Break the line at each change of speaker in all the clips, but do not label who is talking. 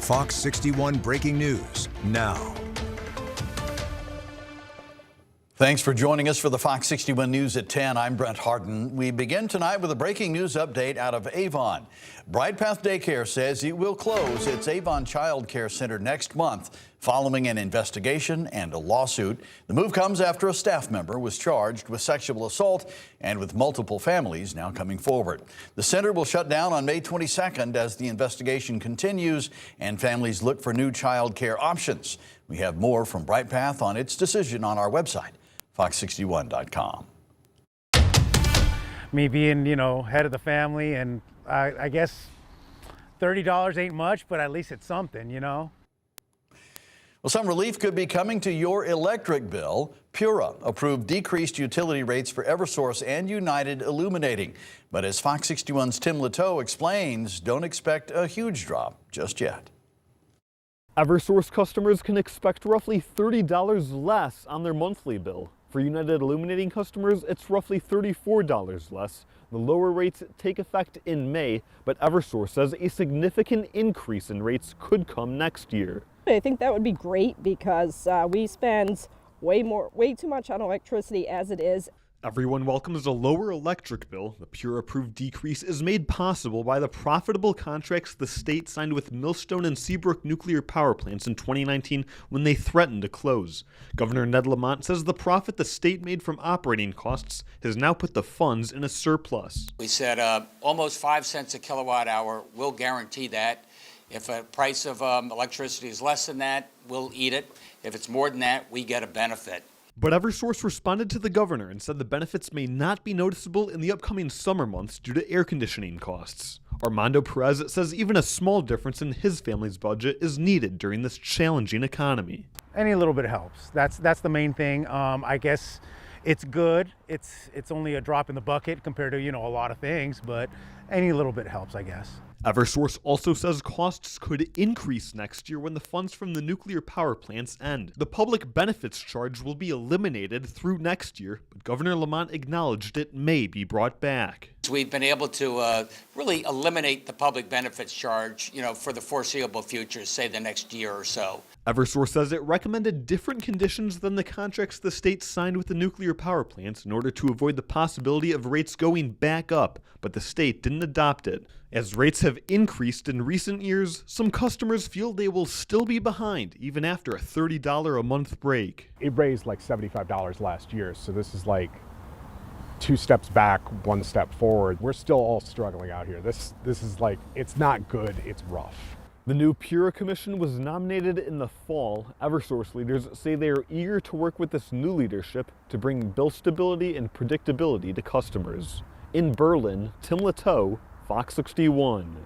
Fox 61 Breaking News now.
Thanks for joining us for the Fox 61 News at 10. I'm Brent Harden. We begin tonight with a breaking news update out of Avon. Bright Path Daycare says it will close its Avon Child Care Center next month following an investigation and a lawsuit. The move comes after a staff member was charged with sexual assault and with multiple families now coming forward. The center will shut down on May 22nd as the investigation continues and families look for new child care options. We have more from Bright Path on its decision on our website, fox61.com.
Me being, head of the family, and I guess $30 ain't much, but at least it's something,
Well, some relief could be coming to your electric bill. Pura approved decreased utility rates for Eversource and United Illuminating. But as Fox 61's Tim Latow explains, don't expect a huge drop just yet.
Eversource customers can expect roughly $30 less on their monthly bill. For United Illuminating customers, it's roughly $34 less. The lower rates take effect in May, but Eversource says a significant increase in rates could come next year.
I think that would be great because we spend way too much on electricity as it is.
Everyone welcomes a lower electric bill. The Pure-approved decrease is made possible by the profitable contracts the state signed with Millstone and Seabrook nuclear power plants in 2019 when they threatened to close. Governor Ned Lamont says the profit the state made from operating costs has now put the funds in a surplus.
We said almost 5 cents a kilowatt hour. We'll guarantee that. If a price of electricity is less than that, we'll eat it. If it's more than that, we get a benefit.
But Eversource responded to the governor and said the benefits may not be noticeable in the upcoming summer months due to air conditioning costs. Armando Perez says even a small difference in his family's budget is needed during this challenging economy.
Any little bit helps. That's the main thing. I guess it's good. It's only a drop in the bucket compared to, a lot of things, but any little bit helps, I guess.
Eversource also says costs could increase next year when the funds from the nuclear power plants end. The public benefits charge will be eliminated through next year, but Governor Lamont acknowledged it may be brought back.
We've been able to really eliminate the public benefits charge, for the foreseeable future, say the next year or so.
Eversource says it recommended different conditions than the contracts the state signed with the nuclear power plants in order to avoid the possibility of rates going back up, but the state didn't adopt it. As rates have increased in recent years, some customers feel they will still be behind even after a $30 a month break.
It raised like $75 last year, so this is like 2 steps back, 1 step forward. We're still all struggling out here. This is like, it's not good, it's rough.
The new Pura Commission was nominated in the fall. Eversource leaders say they are eager to work with this new leadership to bring bill stability and predictability to customers. In Berlin, Tim Latow, Fox 61.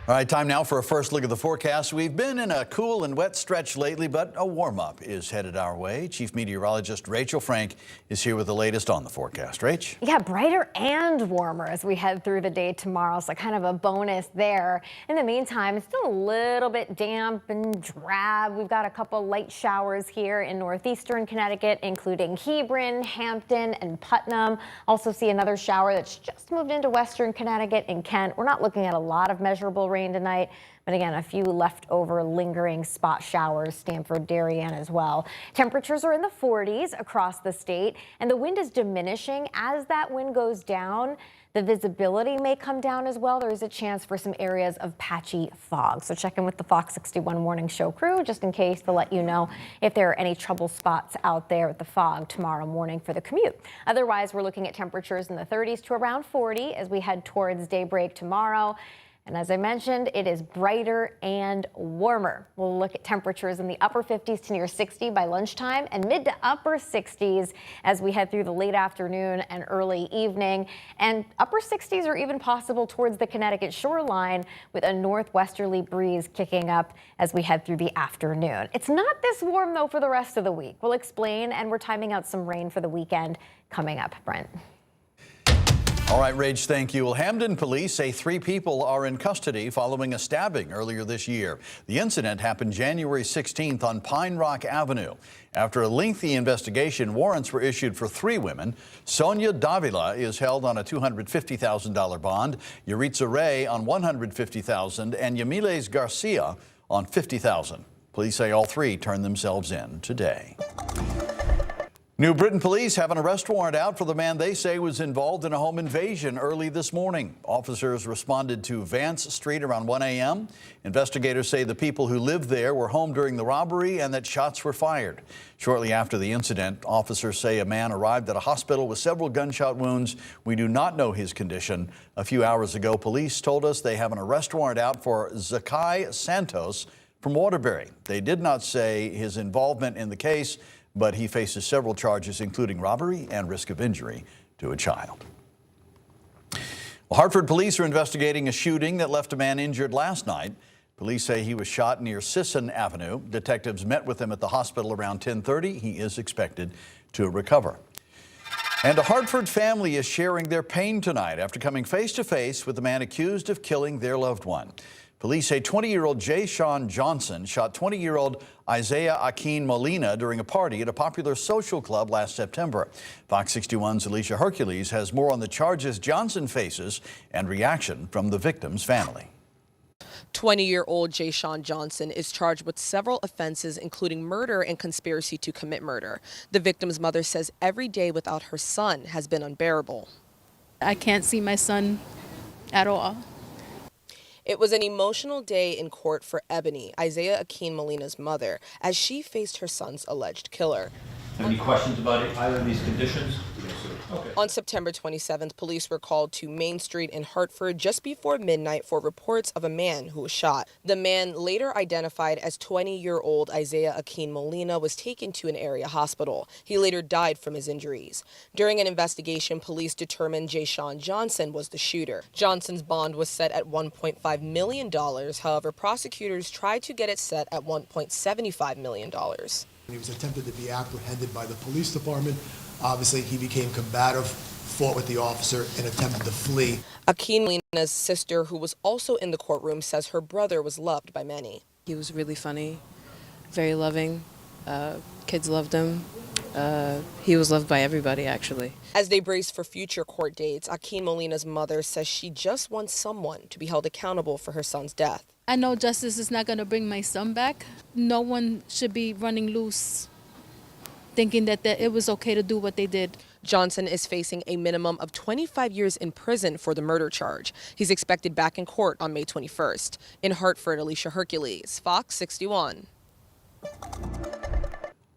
All right, time now for a first look at the forecast. We've been in a cool and wet stretch lately, but a warm-up is headed our way. Chief Meteorologist Rachel Frank is here with the latest on the forecast. Rach?
Yeah, brighter and warmer as we head through the day tomorrow, so kind of a bonus there. In the meantime, it's still a little bit damp and drab. We've got a couple light showers here in northeastern Connecticut, including Hebron, Hampton, and Putnam. Also see another shower that's just moved into western Connecticut and Kent. We're not looking at a lot of measurable rain tonight, but again, a few leftover lingering spot showers, Stamford, Darien as well. Temperatures are in the 40s across the state, and the wind is diminishing. As that wind goes down, the visibility may come down as well. There is a chance for some areas of patchy fog. So check in with the Fox 61 Morning Show crew just in case to let you know if there are any trouble spots out there with the fog tomorrow morning for the commute. Otherwise, we're looking at temperatures in the 30s to around 40 as we head towards daybreak tomorrow. And as I mentioned, it is brighter and warmer. We'll look at temperatures in the upper 50s to near 60 by lunchtime and mid to upper 60s as we head through the late afternoon and early evening. And upper 60s are even possible towards the Connecticut shoreline with a northwesterly breeze kicking up as we head through the afternoon. It's not this warm, though, for the rest of the week. We'll explain, and we're timing out some rain for the weekend coming up. Brent.
All right, Rach, thank you. Well, Hamden police say 3 people are in custody following a stabbing earlier this year. The incident happened January 16th on Pine Rock Avenue. After a lengthy investigation, warrants were issued for 3 women. Sonia Davila is held on a $250,000 bond, Yuritsa Ray on $150,000, and Yamiles Garcia on $50,000. Police say all 3 turned themselves in today. New Britain police have an arrest warrant out for the man they say was involved in a home invasion early this morning. Officers responded to Vance Street around 1 a.m. Investigators say the people who lived there were home during the robbery and that shots were fired. Shortly after the incident, officers say a man arrived at a hospital with several gunshot wounds. We do not know his condition. A few hours ago, police told us they have an arrest warrant out for Zakai Santos from Waterbury. They did not say his involvement in the case, but he faces several charges, including robbery and risk of injury to a child. Well, Hartford police are investigating a shooting that left a man injured last night. Police say he was shot near Sisson Avenue. Detectives met with him at the hospital around 10:30. He is expected to recover. And a Hartford family is sharing their pain tonight after coming face to face with the man accused of killing their loved one. Police say 20-year-old Jay Sean Johnson shot 20-year-old Isaiah Akin Molina during a party at a popular social club last September. Fox 61's Alicia Hercules has more on the charges Johnson faces and reaction from the victim's family.
20-year-old Jay Sean Johnson is charged with several offenses, including murder and conspiracy to commit murder. The victim's mother says every day without her son has been unbearable.
I can't see my son at all.
It was an emotional day in court for Ebony, Isaiah Akin Molina's mother, as she faced her son's alleged killer.
Any questions about either of these conditions? Okay.
On September 27th, police were called to Main Street in Hartford just before midnight for reports of a man who was shot. The man, later identified as 20-year-old Isaiah Akin Molina, was taken to an area hospital. He later died from his injuries. During an investigation, police determined Jay Sean Johnson was the shooter. Johnson's bond was set at $1.5 million. However, prosecutors tried to get it set at $1.75 million.
He was attempted to be apprehended by the police department. Obviously, he became combative, fought with the officer, and attempted to flee.
Akin Molina's sister, who was also in the courtroom, says her brother was loved by many.
He was really funny, very loving. Kids loved him. He was loved by everybody, actually.
As they brace for future court dates, Akin Molina's mother says she just wants someone to be held accountable for her son's death.
I know justice is not going to bring my son back. No one should be running loose thinking that it was okay to do what they did.
Johnson is facing a minimum of 25 years in prison for the murder charge. He's expected back in court on May 21st. In Hartford, Alicia Hercules, Fox 61.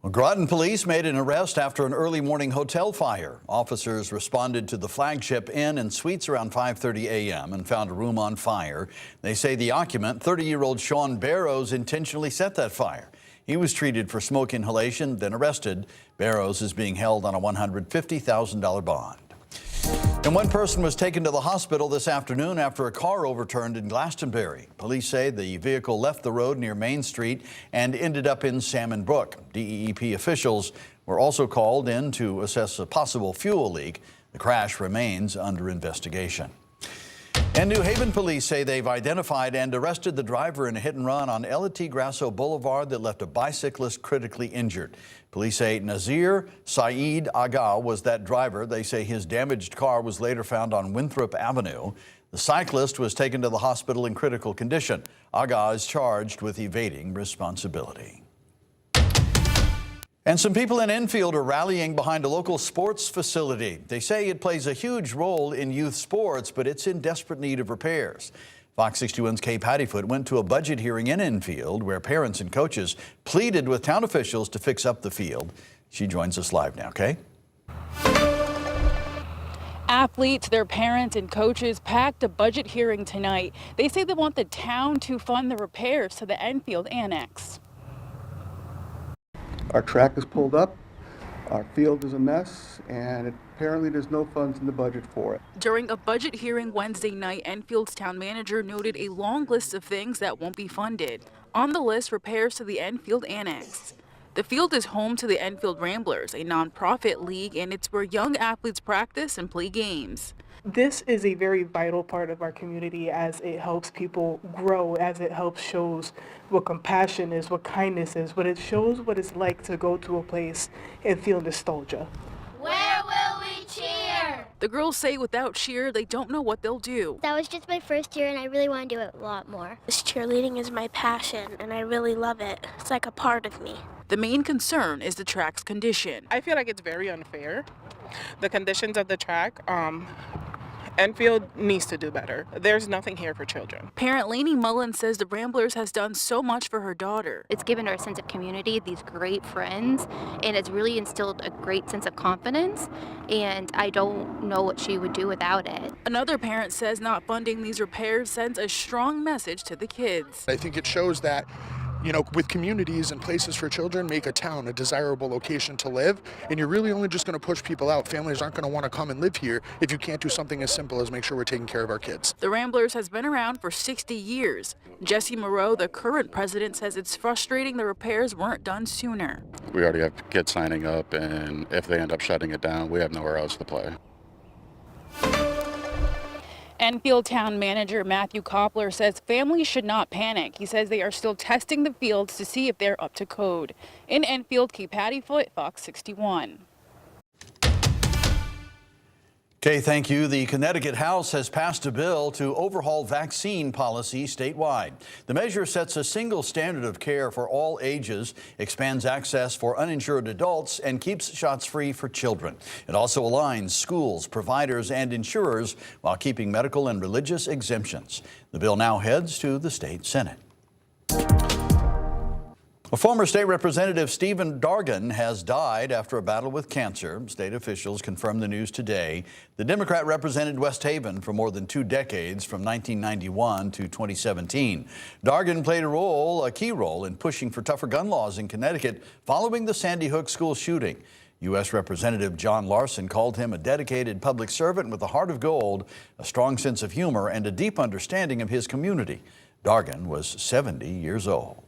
Well, Groton police made an arrest after an early morning hotel fire. Officers responded to the Flagship Inn and Suites around 5:30 a.m. and found a room on fire. They say the occupant, 30-year-old Sean Barrows, intentionally set that fire. He was treated for smoke inhalation, then arrested. Barrows is being held on a $150,000 bond. And one person was taken to the hospital this afternoon after a car overturned in Glastonbury. Police say the vehicle left the road near Main Street and ended up in Salmon Brook. DEEP officials were also called in to assess a possible fuel leak. The crash remains under investigation. And New Haven police say they've identified and arrested the driver in a hit and run on Elity Grasso Boulevard that left a bicyclist critically injured. Police say Nazir Saeed Aga was that driver. They say his damaged car was later found on Winthrop Avenue. The cyclist was taken to the hospital in critical condition. Aga is charged with evading responsibility. And some people in Enfield are rallying behind a local sports facility. They say it plays a huge role in youth sports, but it's in desperate need of repairs. Fox 61's Kay Pattyfoot went to a budget hearing in Enfield where parents and coaches pleaded with town officials to fix up the field. She joins us live now. Kay?
Athletes, their parents, and coaches packed a budget hearing tonight. They say they want the town to fund the repairs to the Enfield Annex.
Our track is pulled up, our field is a mess, and apparently there's no funds in the budget for it.
During a budget hearing Wednesday night, Enfield's town manager noted a long list of things that won't be funded. On the list, repairs to the Enfield Annex. The field is home to the Enfield Ramblers, a nonprofit league, and it's where young athletes practice and play games.
This is a very vital part of our community as it helps people grow, as it helps shows what compassion is, what kindness is, what it shows what it's like to go to a place and feel nostalgia.
Where will we cheer?
The girls say without cheer, they don't know what they'll do.
That was just my first year and I really want to do it a lot more. This cheerleading is my passion and I really love it. It's like a part of me.
The main concern is the track's condition.
I feel like it's very unfair. The conditions of the track, Enfield needs to do better. There's nothing here for children.
Parent Lainey Mullen says the Ramblers has done so much for her daughter.
It's given her a sense of community, these great friends, and it's really instilled a great sense of confidence, and I don't know what she would do without it.
Another parent says not funding these repairs sends a strong message to the kids.
I think it shows that, you know, with communities and places for children, make a town a desirable location to live, and you're really only just going to push people out. Families aren't going to want to come and live here if you can't do something as simple as make sure we're taking care of our kids.
The Ramblers has been around for 60 years. Jesse Moreau, the current president, says it's frustrating the repairs weren't done sooner.
We already have kids signing up, and if they end up shutting it down, we have nowhere else to play.
Enfield Town Manager Matthew Koppler says families should not panic. He says they are still testing the fields to see if they're up to code. In Enfield, Kay Patty Foote, Fox 61.
Okay, thank you. The Connecticut House has passed a bill to overhaul vaccine policy statewide. The measure sets a single standard of care for all ages, expands access for uninsured adults, and keeps shots free for children. It also aligns schools, providers, and insurers while keeping medical and religious exemptions. The bill now heads to the state Senate. A former state representative, Stephen Dargan, has died after a battle with cancer. State officials confirmed the news today. The Democrat represented West Haven for more than 2 decades, from 1991 to 2017. Dargan played a key role in pushing for tougher gun laws in Connecticut following the Sandy Hook school shooting. U.S. Representative John Larson called him a dedicated public servant with a heart of gold, a strong sense of humor, and a deep understanding of his community. Dargan was 70 years old.